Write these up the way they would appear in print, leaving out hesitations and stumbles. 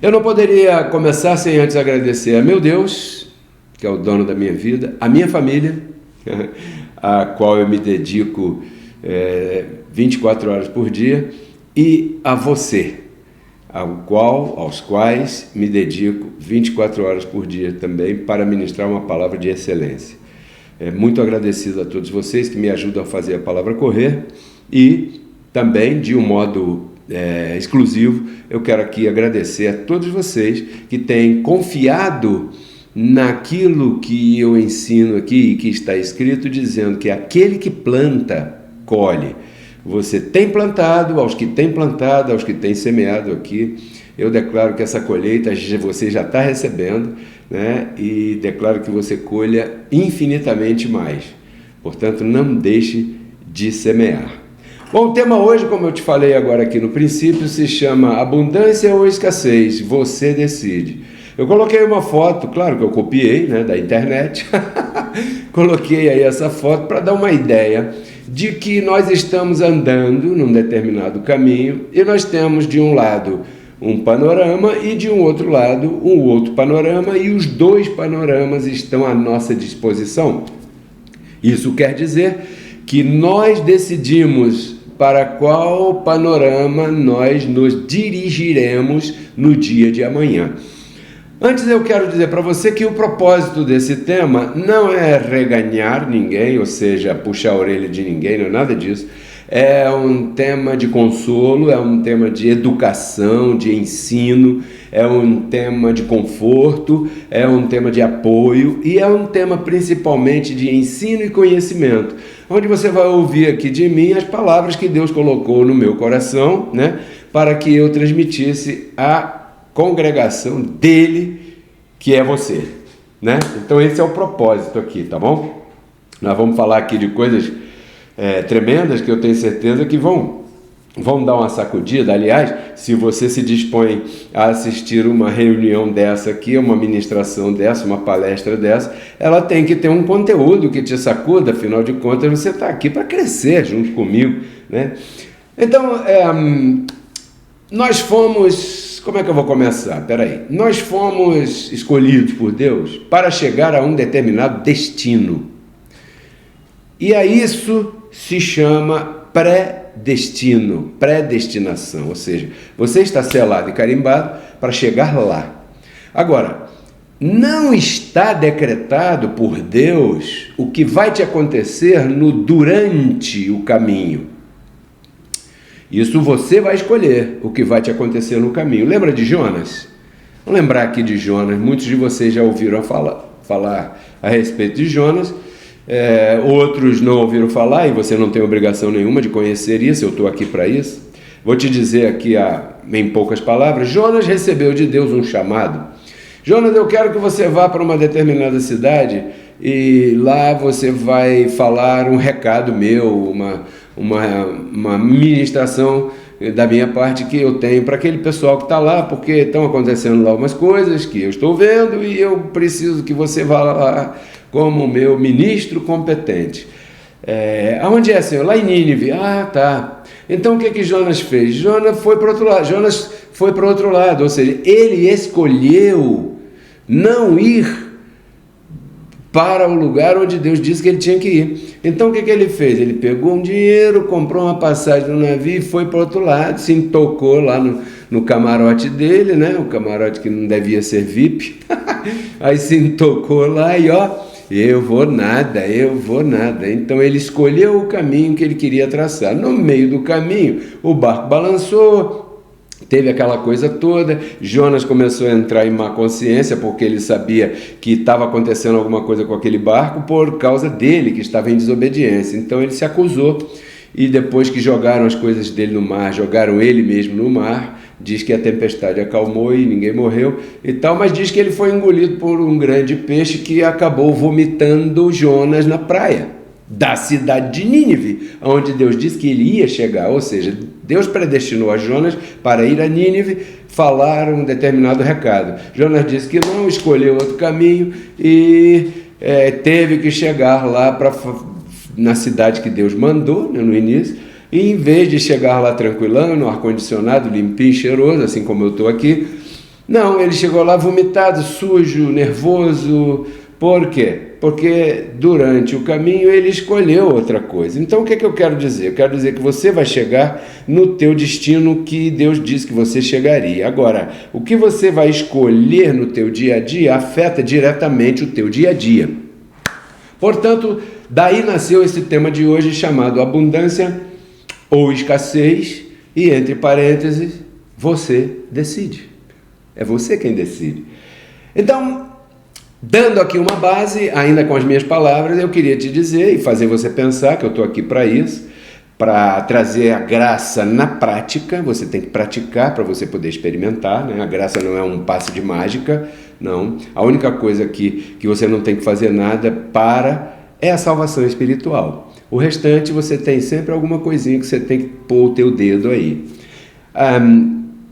Eu não poderia começar sem antes agradecer a meu Deus, que é o dono da minha vida, a minha família, a qual eu me dedico 24 horas por dia, e a você, aos quais me dedico 24 horas por dia também para ministrar uma palavra de excelência. Muito agradecido a todos vocês que me ajudam a fazer a palavra correr, e também, de um modo exclusivo, eu quero aqui agradecer a todos vocês que têm confiado naquilo que eu ensino aqui e que está escrito, dizendo que aquele que planta, colhe. Você tem plantado, aos que têm plantado, aos que têm semeado aqui, eu declaro que essa colheita você já está recebendo, né? E declaro que você colha infinitamente mais. Portanto, não deixe de semear. Bom, o tema hoje, como eu te falei agora aqui no princípio, se chama Abundância ou Escassez, você decide. Eu coloquei uma foto, claro que eu copiei, né, da internet, coloquei aí essa foto para dar uma ideia de que nós estamos andando num determinado caminho e nós temos de um lado um panorama e de um outro lado um outro panorama, e os dois panoramas estão à nossa disposição. Isso quer dizer que nós decidimos para qual panorama nós nos dirigiremos no dia de amanhã. Antes eu quero dizer para você que o propósito desse tema não é reganhar ninguém, ou seja, puxar a orelha de ninguém, não é nada disso. É um tema de consolo, é um tema de educação, de ensino, é um tema de conforto, é um tema de apoio e é um tema principalmente de ensino e conhecimento, onde você vai ouvir aqui de mim as palavras que Deus colocou no meu coração, né, para que eu transmitisse a congregação dele, que é você, né? Então esse é o propósito aqui, tá bom? Nós vamos falar aqui de coisas tremendas que eu tenho certeza que vão dar uma sacudida. Aliás, se você se dispõe a assistir uma reunião dessa aqui, uma ministração dessa, uma palestra dessa, ela tem que ter um conteúdo que te sacuda, afinal de contas você está aqui para crescer junto comigo, né? Então, nós fomos... Como é que eu vou começar? Peraí. Nós fomos escolhidos por Deus para chegar a um determinado destino. E a isso se chama predestino, predestinação. Ou seja, você está selado e carimbado para chegar lá. Agora, não está decretado por Deus o que vai te acontecer durante o caminho. Isso você vai escolher o que vai te acontecer no caminho. Lembra de Jonas? Vamos lembrar aqui de Jonas. Muitos de vocês já ouviram falar a respeito de Jonas. Outros não ouviram falar, e você não tem obrigação nenhuma de conhecer isso. Eu estou aqui para isso. Vou te dizer aqui em poucas palavras. Jonas recebeu de Deus um chamado. Jonas, eu quero que você vá para uma determinada cidade e lá você vai falar um recado meu, uma ministração da minha parte que eu tenho para aquele pessoal que está lá, porque estão acontecendo lá algumas coisas que eu estou vendo e eu preciso que você vá lá como meu ministro competente. Aonde é, Senhor? Lá em Nínive. Ah, tá. Então o que Jonas fez? Jonas foi para o outro lado, ou seja, ele escolheu não ir para o lugar onde Deus disse que ele tinha que ir. Então o que ele fez? Ele pegou um dinheiro, comprou uma passagem no navio e foi para o outro lado, se intocou lá no camarote dele, né? O camarote que não devia ser VIP. Aí se intocou lá e eu vou nada. Então ele escolheu o caminho que ele queria traçar. No meio do caminho, o barco balançou, teve aquela coisa toda. Jonas começou a entrar em má consciência, porque ele sabia que estava acontecendo alguma coisa com aquele barco por causa dele, que estava em desobediência. Então ele se acusou, e depois que jogaram as coisas dele no mar, jogaram ele mesmo no mar, diz que a tempestade acalmou e ninguém morreu e tal, mas diz que ele foi engolido por um grande peixe que acabou vomitando Jonas na praia da cidade de Nínive, onde Deus disse que ele ia chegar. Ou seja, Deus predestinou a Jonas para ir a Nínive falar um determinado recado. Jonas disse que não, escolheu outro caminho e teve que chegar lá na cidade que Deus mandou, né, no início, e em vez de chegar lá tranquilão, no ar-condicionado, limpinho, cheiroso, assim como eu estou aqui, Não, ele chegou lá vomitado, sujo, nervoso. Por quê? Porque durante o caminho ele escolheu outra coisa. Então o que eu quero dizer? Eu quero dizer que você vai chegar no teu destino que Deus disse que você chegaria. Agora, o que você vai escolher no teu dia a dia afeta diretamente o teu dia a dia. Portanto, daí nasceu esse tema de hoje chamado abundância ou escassez e, entre parênteses, você decide. É você quem decide. Então, dando aqui uma base, ainda com as minhas palavras, eu queria te dizer e fazer você pensar que eu estou aqui para isso, para trazer a graça na prática. Você tem que praticar para você poder experimentar, né? A graça não é um passe de mágica, não. A única coisa que você não tem que fazer nada é a salvação espiritual. O restante você tem sempre alguma coisinha que você tem que pôr o teu dedo aí.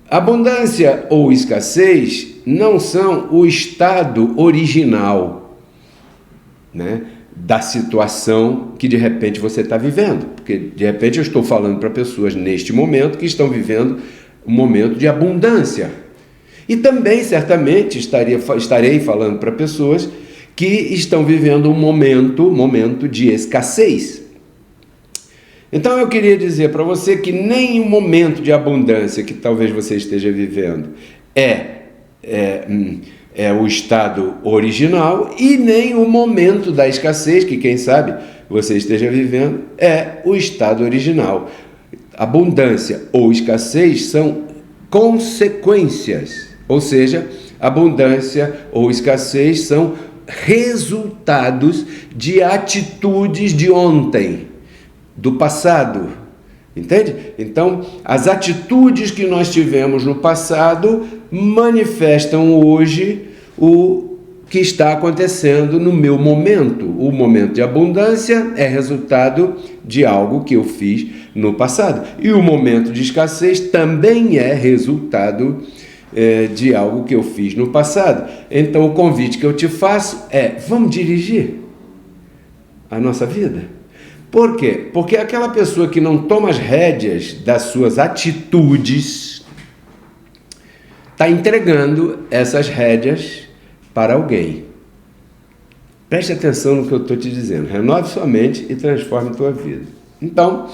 Abundância ou escassez não são o estado original, né, da situação que de repente você está vivendo. Porque de repente eu estou falando para pessoas neste momento que estão vivendo um momento de abundância. E também certamente estarei falando para pessoas que estão vivendo um momento de escassez. Então eu queria dizer para você que nem o momento de abundância que talvez você esteja vivendo é o estado original, e nem o momento da escassez, que quem sabe você esteja vivendo, é o estado original. Abundância ou escassez são consequências, ou seja, abundância ou escassez são resultados de atitudes de ontem, do passado, entende? Então, as atitudes que nós tivemos no passado manifestam hoje o que está acontecendo no meu momento. O momento de abundância é resultado de algo que eu fiz no passado. E o momento de escassez também é resultado de algo que eu fiz no passado. Então, o convite que eu te faço é: vamos dirigir a nossa vida? Por quê? Porque aquela pessoa que não toma as rédeas das suas atitudes está entregando essas rédeas para alguém. Preste atenção no que eu estou te dizendo. Renove sua mente e transforme a tua vida. Então,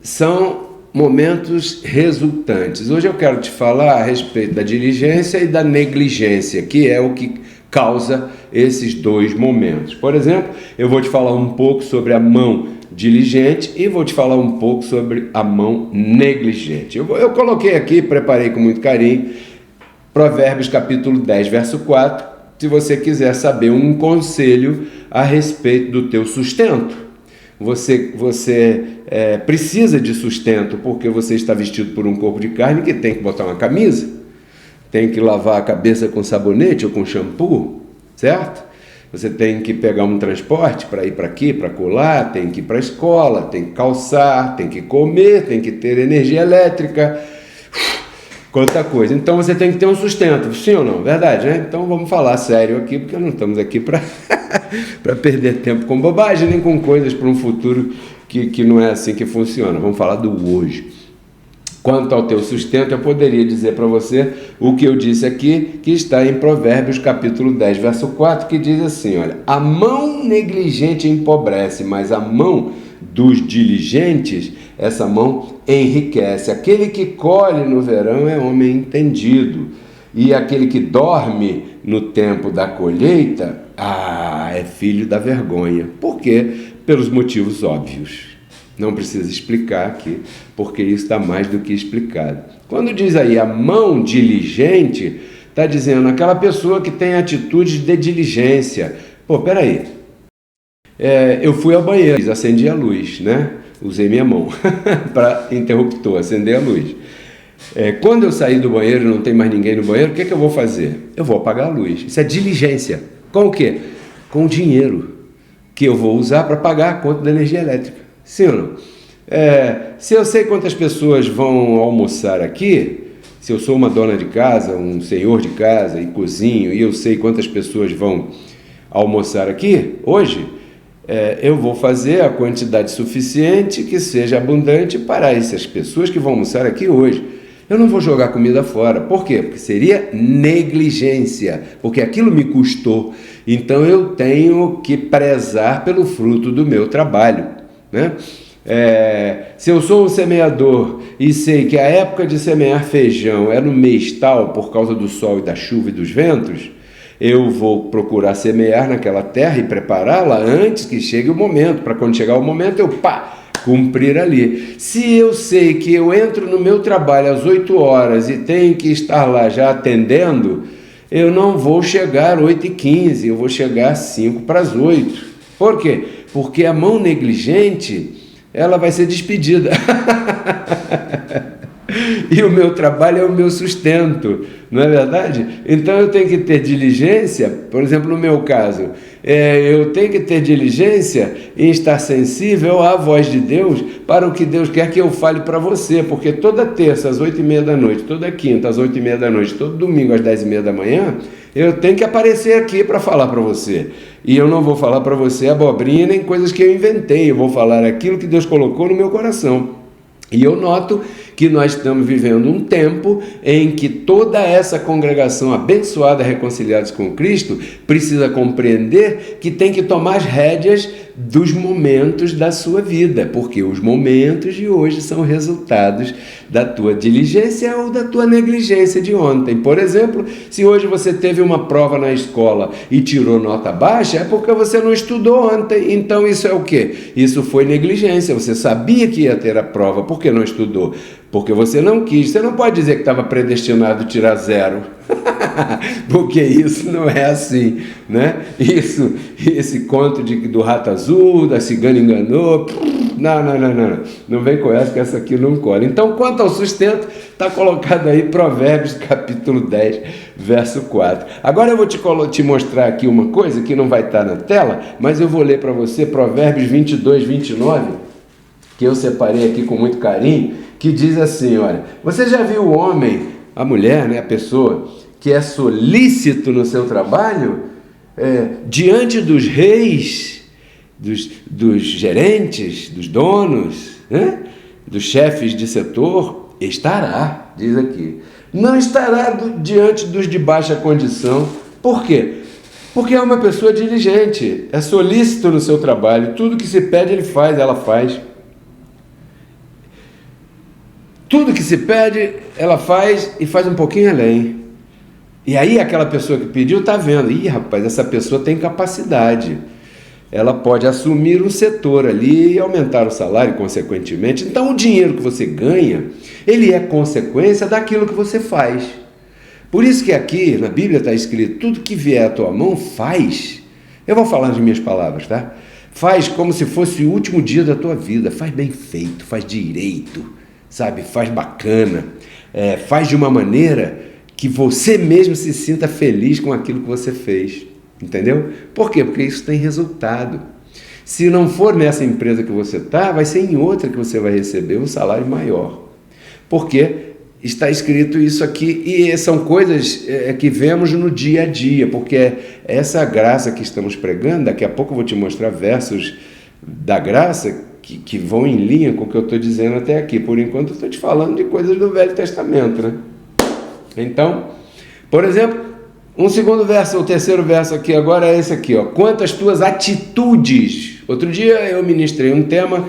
são momentos resultantes. Hoje eu quero te falar a respeito da diligência e da negligência, que é o que causa esses dois momentos. Por exemplo, eu vou te falar um pouco sobre a mão diligente e vou te falar um pouco sobre a mão negligente. Eu coloquei aqui, preparei com muito carinho, Provérbios capítulo 10, verso 4, se você quiser saber um conselho a respeito do teu sustento. Você precisa de sustento porque você está vestido por um corpo de carne que tem que botar uma camisa, tem que lavar a cabeça com sabonete ou com shampoo, certo? Você tem que pegar um transporte para ir para aqui, para colar, tem que ir para a escola, tem que calçar, tem que comer, tem que ter energia elétrica, quanta coisa. Então você tem que ter um sustento, sim ou não? Verdade, né? Então vamos falar sério aqui, porque não estamos aqui para perder tempo com bobagem, nem com coisas para um futuro que não é assim que funciona. Vamos falar do hoje. Quanto ao teu sustento, eu poderia dizer para você o que eu disse aqui, que está em Provérbios capítulo 10, verso 4, que diz assim, olha: a mão negligente empobrece, mas a mão dos diligentes, essa mão enriquece. Aquele que colhe no verão é homem entendido, e aquele que dorme no tempo da colheita, é filho da vergonha. Por quê? Pelos motivos óbvios. Não precisa explicar aqui, porque isso está mais do que explicado. Quando diz aí a mão diligente, está dizendo aquela pessoa que tem atitudes de diligência. Pô, peraí, eu fui ao banheiro, acendi a luz, né? Usei minha mão para interruptor, acender a luz. Quando eu sair do banheiro e não tem mais ninguém no banheiro, o que eu vou fazer? Eu vou apagar a luz. Isso é diligência. Com o quê? Com o dinheiro que eu vou usar para pagar a conta da energia elétrica. Sim ou não? Se eu sei quantas pessoas vão almoçar aqui, se eu sou uma dona de casa, um senhor de casa e cozinho, e eu sei quantas pessoas vão almoçar aqui hoje, eu vou fazer a quantidade suficiente que seja abundante para essas pessoas que vão almoçar aqui hoje. Eu não vou jogar comida fora. Por quê? Porque seria negligência, porque aquilo me custou. Então eu tenho que prezar pelo fruto do meu trabalho, né? Se eu sou um semeador e sei que a época de semear feijão é no mês tal, por causa do sol e da chuva e dos ventos, eu vou procurar semear naquela terra e prepará-la antes que chegue o momento, para quando chegar o momento eu cumprir ali. Se eu sei que eu entro no meu trabalho às 8 horas e tenho que estar lá já atendendo, eu não vou chegar às 8h15, eu vou chegar às 7:55. Por quê? Porque a mão negligente, ela vai ser despedida. E o meu trabalho é o meu sustento, não é verdade? Então eu tenho que ter diligência, por exemplo, no meu caso, eu tenho que ter diligência em estar sensível à voz de Deus para o que Deus quer que eu fale para você, porque toda terça às 8h30 da noite, toda quinta às 8h30 da noite, todo domingo às 10h30 da manhã, eu tenho que aparecer aqui para falar para você. E eu não vou falar para você abobrinha nem coisas que eu inventei, eu vou falar aquilo que Deus colocou no meu coração. E eu noto que nós estamos vivendo um tempo em que toda essa congregação abençoada, reconciliados com Cristo, precisa compreender que tem que tomar as rédeas dos momentos da sua vida, porque os momentos de hoje são resultados da tua diligência ou da tua negligência de ontem. Por exemplo, se hoje você teve uma prova na escola e tirou nota baixa, é porque você não estudou ontem. Então isso é o quê? Isso foi negligência. Você sabia que ia ter a prova, por que não estudou? Porque você não quis. Você não pode dizer que estava predestinado a tirar 0. Porque isso não é assim, né? Esse conto do rato azul, da cigana enganou, não vem com essa, que essa aqui não cola. Então, quanto ao sustento, está colocado aí Provérbios capítulo 10, verso 4. Agora eu vou te mostrar aqui uma coisa que não vai estar na tela, mas eu vou ler para você Provérbios 22, 29, que eu separei aqui com muito carinho, que diz assim, olha, você já viu o homem, a mulher, né, a pessoa que é solícito no seu trabalho, diante dos reis, dos gerentes, dos donos, né, dos chefes de setor, estará, diz aqui. Não estará diante dos de baixa condição. Por quê? Porque é uma pessoa diligente, é solícito no seu trabalho, tudo que se pede ele faz, ela faz. Tudo que se pede, ela faz e faz um pouquinho além. E aí aquela pessoa que pediu está vendo, rapaz, essa pessoa tem capacidade. Ela pode assumir um setor ali e aumentar o salário consequentemente. Então o dinheiro que você ganha, ele é consequência daquilo que você faz. Por isso que aqui na Bíblia está escrito, tudo que vier à tua mão, faz. Eu vou falar nas minhas palavras, tá? Faz como se fosse o último dia da tua vida, faz bem feito, faz direito, sabe? Faz bacana, faz de uma maneira que você mesmo se sinta feliz com aquilo que você fez, entendeu? Por quê? Porque isso tem resultado. Se não for nessa empresa que você está, vai ser em outra que você vai receber um salário maior. Porque está escrito isso aqui, e são coisas que vemos no dia a dia, porque essa graça que estamos pregando, daqui a pouco eu vou te mostrar versos da graça que vão em linha com o que eu estou dizendo até aqui. Por enquanto eu estou te falando de coisas do Velho Testamento, né? Então, por exemplo, um segundo verso, o terceiro verso aqui agora é esse aqui, ó. Quanto às tuas atitudes. Outro dia eu ministrei um tema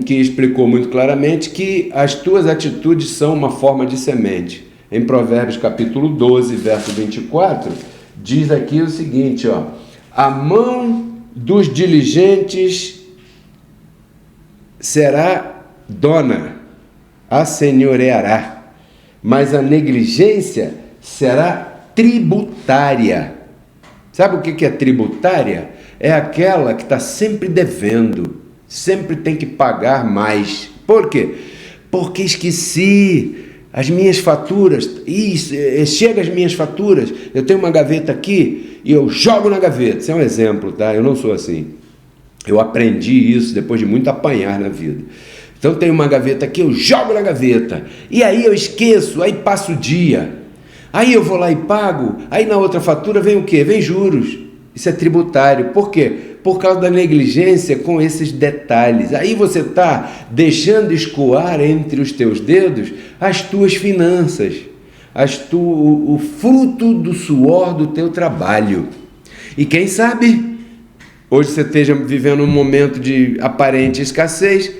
que explicou muito claramente que as tuas atitudes são uma forma de semente. Em Provérbios capítulo 12, verso 24, diz aqui o seguinte, ó. A mão dos diligentes será dona, assenhoreará. Mas a negligência será tributária. Sabe o que é tributária? É aquela que está sempre devendo, sempre tem que pagar mais. Por quê? Porque esqueci as minhas faturas. Chega as minhas faturas, eu tenho uma gaveta aqui e eu jogo na gaveta. Isso é um exemplo, tá? Eu não sou assim. Eu aprendi isso depois de muito apanhar na vida. Então tem uma gaveta aqui, eu jogo na gaveta, e aí eu esqueço, aí passa o dia, aí eu vou lá e pago, aí na outra fatura vem o quê? Vem juros. Isso é tributário. Por quê? Por causa da negligência com esses detalhes. Aí você está deixando escoar entre os teus dedos as tuas finanças, o fruto do suor do teu trabalho. E quem sabe hoje você esteja vivendo um momento de aparente escassez,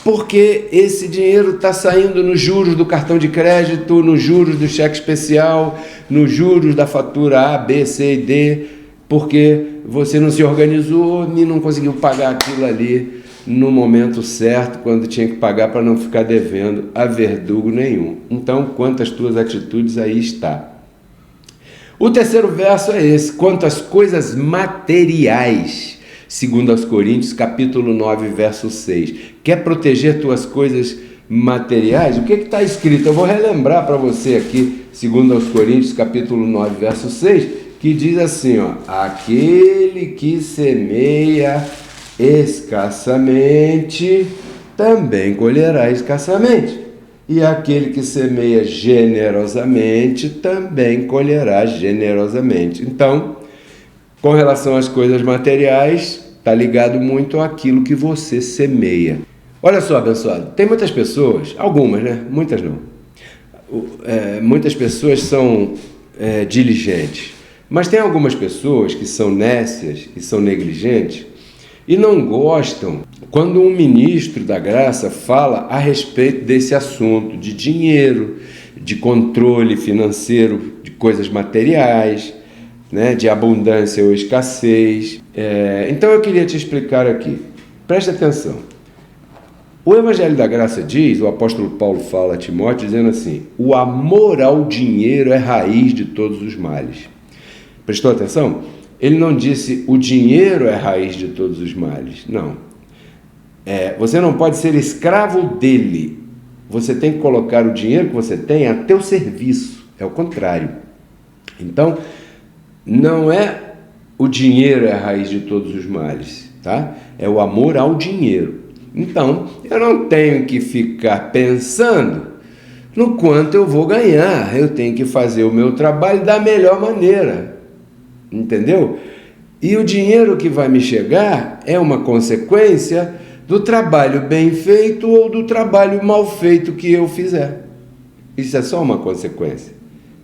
porque esse dinheiro está saindo nos juros do cartão de crédito, nos juros do cheque especial, nos juros da fatura A, B, C e D, porque você não se organizou e não conseguiu pagar aquilo ali no momento certo, quando tinha que pagar, para não ficar devendo a verdugo nenhum. Então, quanto às tuas atitudes, aí está. O terceiro verso é esse: quanto às coisas materiais, segundo aos Coríntios, capítulo 9, verso 6. Quer proteger tuas coisas materiais? O que está escrito? Eu vou relembrar para você aqui, segundo aos Coríntios, capítulo 9, verso 6, que diz assim, ó: aquele que semeia escassamente, também colherá escassamente. E aquele que semeia generosamente, também colherá generosamente. Então, com relação às coisas materiais, está ligado muito àquilo que você semeia. Olha só, abençoado, tem muitas pessoas, algumas, né? Muitas não. Muitas pessoas são diligentes, mas tem algumas pessoas que são nécias e são negligentes e não gostam quando um ministro da graça fala a respeito desse assunto de dinheiro, de controle financeiro, de coisas materiais, né, de abundância ou escassez. Então eu queria te explicar aqui. Preste atenção. O Evangelho da Graça diz, o apóstolo Paulo fala a Timóteo dizendo assim: o amor ao dinheiro é raiz de todos os males. Prestou atenção? Ele não disse o dinheiro é raiz de todos os males. Não. Você não pode ser escravo dele. Você tem que colocar o dinheiro que você tem a teu serviço. É o contrário. Então, não é o dinheiro é a raiz de todos os males, tá? É o amor ao dinheiro. Então, eu não tenho que ficar pensando no quanto eu vou ganhar. Eu tenho que fazer o meu trabalho da melhor maneira. Entendeu? E o dinheiro que vai me chegar é uma consequência do trabalho bem feito ou do trabalho mal feito que eu fizer. Isso é só uma consequência.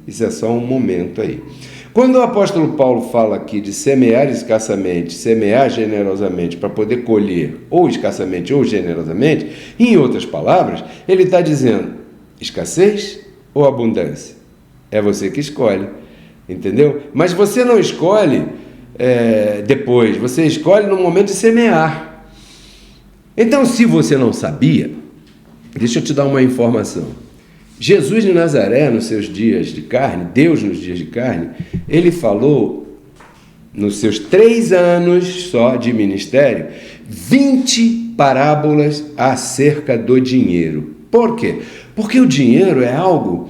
Isso é só um momento aí. Quando o apóstolo Paulo fala aqui de semear escassamente, semear generosamente para poder colher ou escassamente ou generosamente, em outras palavras, ele está dizendo escassez ou abundância? É você que escolhe, entendeu? Mas você não escolhe depois, você escolhe no momento de semear. Então, se você não sabia, deixa eu te dar uma informação. Jesus de Nazaré, nos seus dias de carne, Deus nos dias de carne, ele falou, nos seus 3 anos só de ministério, 20 parábolas acerca do dinheiro. Por quê? Porque o dinheiro é algo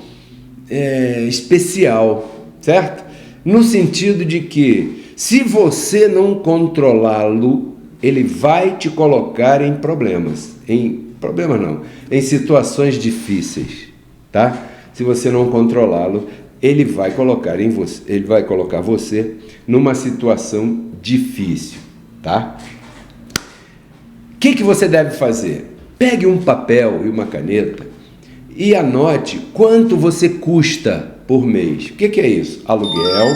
especial, certo? No sentido de que, se você não controlá-lo, ele vai te colocar em problemas. Em situações difíceis. Tá? Se você não controlá-lo, ele vai colocar você numa situação difícil, tá? O que você deve fazer? Pegue um papel e uma caneta e anote quanto você custa por mês. O que é isso? Aluguel,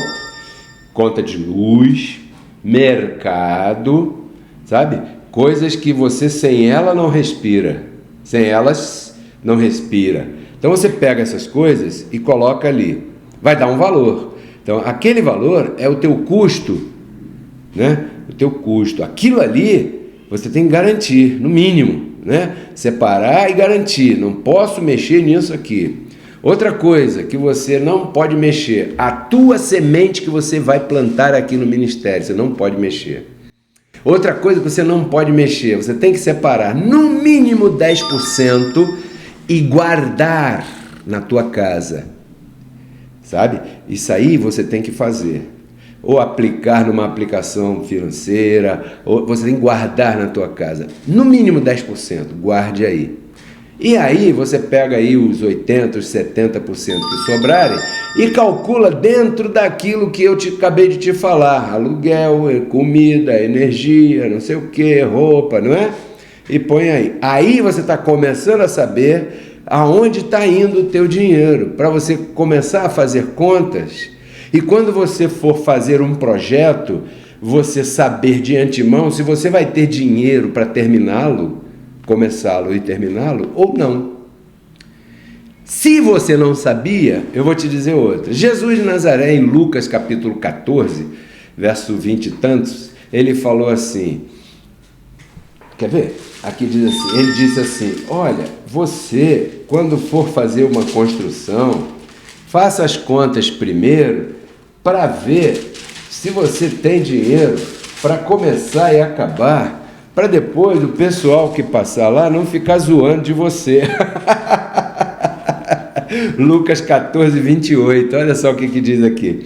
conta de luz, mercado, sabe? Coisas que você sem ela não respira. Sem elas não respira. Então você pega essas coisas e coloca ali. Vai dar um valor. Então aquele valor é o teu custo, né? O teu custo. Aquilo ali você tem que garantir, no mínimo, né? Separar e garantir. Não posso mexer nisso aqui. Outra coisa que você não pode mexer, a tua semente que você vai plantar aqui no ministério, você não pode mexer. Outra coisa que você não pode mexer, você tem que separar no mínimo 10% e guardar na tua casa, sabe? Isso aí você tem que fazer. Ou aplicar numa aplicação financeira, ou você tem que guardar na tua casa. No mínimo 10%, guarde aí. E aí você pega aí os 80%, os 70% que sobrarem e calcula dentro daquilo que eu acabei de te falar. Aluguel, comida, energia, não sei o que, roupa, não é? E põe aí. Aí você está começando a saber aonde está indo o teu dinheiro, para você começar a fazer contas. E quando você for fazer um projeto, você saber de antemão se você vai ter dinheiro para terminá-lo, começá-lo e terminá-lo, ou não. Se você não sabia, eu vou te dizer outra. Jesus de Nazaré, em Lucas capítulo 14, verso 20 e tantos, ele falou assim, quer ver? Aqui diz assim, ele disse assim, olha, você, quando for fazer uma construção, faça as contas primeiro para ver se você tem dinheiro para começar e acabar, para depois o pessoal que passar lá não ficar zoando de você. Lucas 14, 28, olha só o que diz aqui.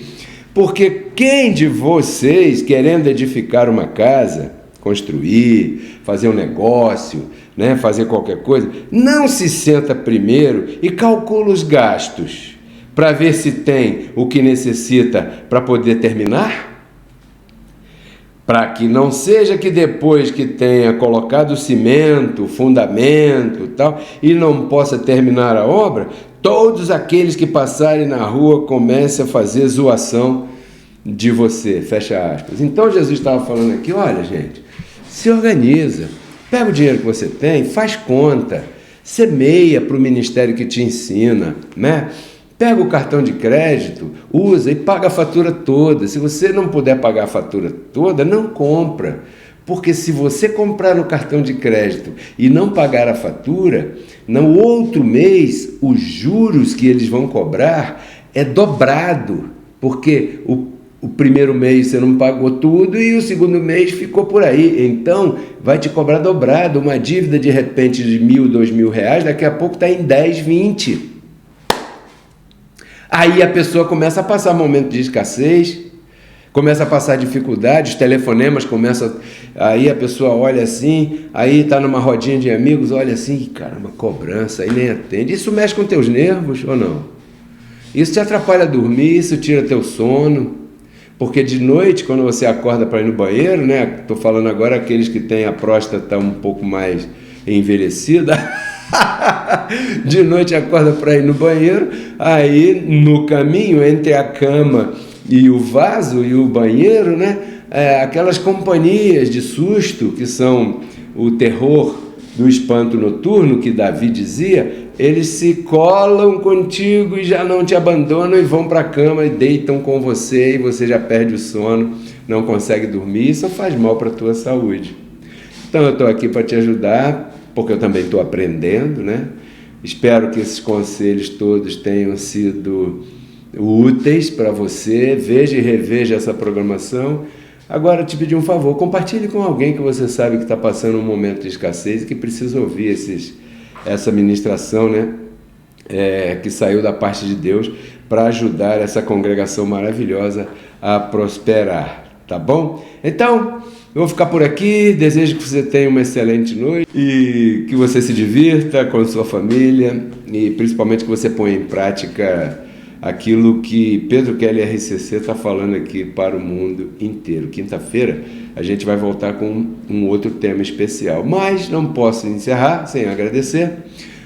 Porque quem de vocês, querendo edificar uma casa, construir, fazer um negócio, né, fazer qualquer coisa, não se senta primeiro e calcula os gastos para ver se tem o que necessita para poder terminar? Para que não seja que depois que tenha colocado o cimento, o fundamento e tal, e não possa terminar a obra, todos aqueles que passarem na rua comecem a fazer zoação de você, fecha aspas. Então Jesus estava falando aqui, olha gente, se organiza, pega o dinheiro que você tem, faz conta, semeia para o ministério que te ensina, né? Pega o cartão de crédito, usa e paga a fatura toda. Se você não puder pagar a fatura toda, não compra. Porque se você comprar no cartão de crédito e não pagar a fatura, no outro mês, os juros que eles vão cobrar é dobrado. Porque o primeiro mês você não pagou tudo e o segundo mês ficou por aí. Então, vai te cobrar dobrado. Uma dívida, de repente, de R$1.000, R$2.000, daqui a pouco está em 10, 20. Aí a pessoa começa a passar momento de escassez, começa a passar dificuldades, os telefonemas começam, aí a pessoa olha assim, aí está numa rodinha de amigos, olha assim, caramba, cobrança, aí nem atende. Isso mexe com teus nervos ou não? Isso te atrapalha a dormir, isso tira teu sono, porque de noite, quando você acorda para ir no banheiro, né? Estou falando agora aqueles que têm a próstata um pouco mais envelhecida, de noite acorda para ir no banheiro, aí no caminho entre a cama e o vaso e o banheiro, né, aquelas companhias de susto que são o terror do espanto noturno que Davi dizia, eles se colam contigo e já não te abandonam e vão para a cama e deitam com você e você já perde o sono, não consegue dormir, isso faz mal para a tua saúde. Então eu estou aqui para te ajudar, porque eu também estou aprendendo, né? Espero que esses conselhos todos tenham sido úteis para você. Veja e reveja essa programação. Agora, te pedir um favor, compartilhe com alguém que você sabe que está passando um momento de escassez e que precisa ouvir essa ministração, né? Que saiu da parte de Deus para ajudar essa congregação maravilhosa a prosperar, tá bom? Então, eu vou ficar por aqui, desejo que você tenha uma excelente noite e que você se divirta com sua família e principalmente que você ponha em prática aquilo que Pedro Kelly RCC está falando aqui para o mundo inteiro. Quinta-feira a gente vai voltar com um outro tema especial, mas não posso encerrar sem agradecer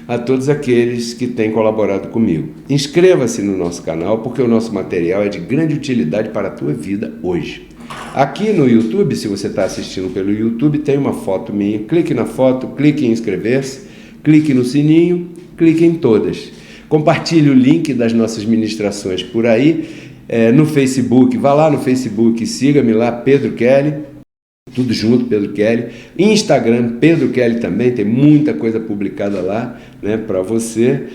a todos aqueles que têm colaborado comigo. Inscreva-se no nosso canal porque o nosso material é de grande utilidade para a tua vida hoje. Aqui no YouTube, se você está assistindo pelo YouTube, tem uma foto minha. Clique na foto, clique em inscrever-se, clique no sininho, clique em todas. Compartilhe o link das nossas ministrações por aí. No Facebook, vá lá no Facebook, siga-me lá, Pedro Kelly, tudo junto, Pedro Kelly. Instagram, Pedro Kelly também, tem muita coisa publicada lá, né, para você.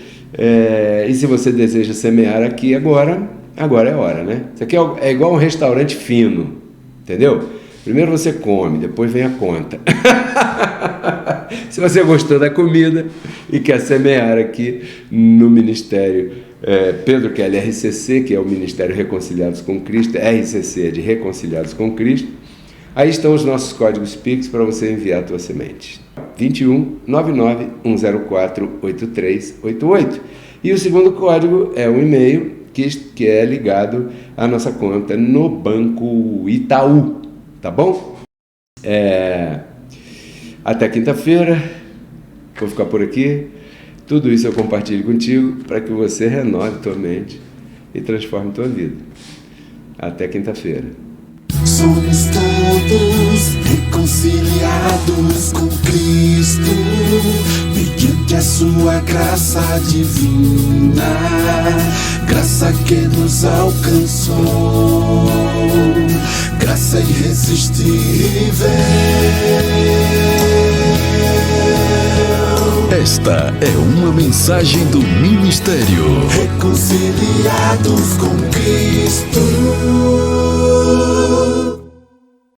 E se você deseja semear aqui agora é hora, né? Isso aqui é igual um restaurante fino. Entendeu? Primeiro você come, depois vem a conta. Se você gostou da comida e quer semear aqui no Ministério Pedro Kelly RCC, que é o Ministério Reconciliados com Cristo, RCC é de Reconciliados com Cristo, aí estão os nossos códigos Pix para você enviar a tua semente. 21 99 104 8388. E o segundo código é um e-mail que é ligado à nossa conta no Banco Itaú, tá bom? Até quinta-feira, vou ficar por aqui. Tudo isso eu compartilho contigo para que você renove tua mente e transforme tua vida. Até quinta-feira. Somos todos reconciliados com Cristo, mediante a sua graça divina, graça que nos alcançou, graça irresistível. Esta é uma mensagem do Ministério Reconciliados com Cristo.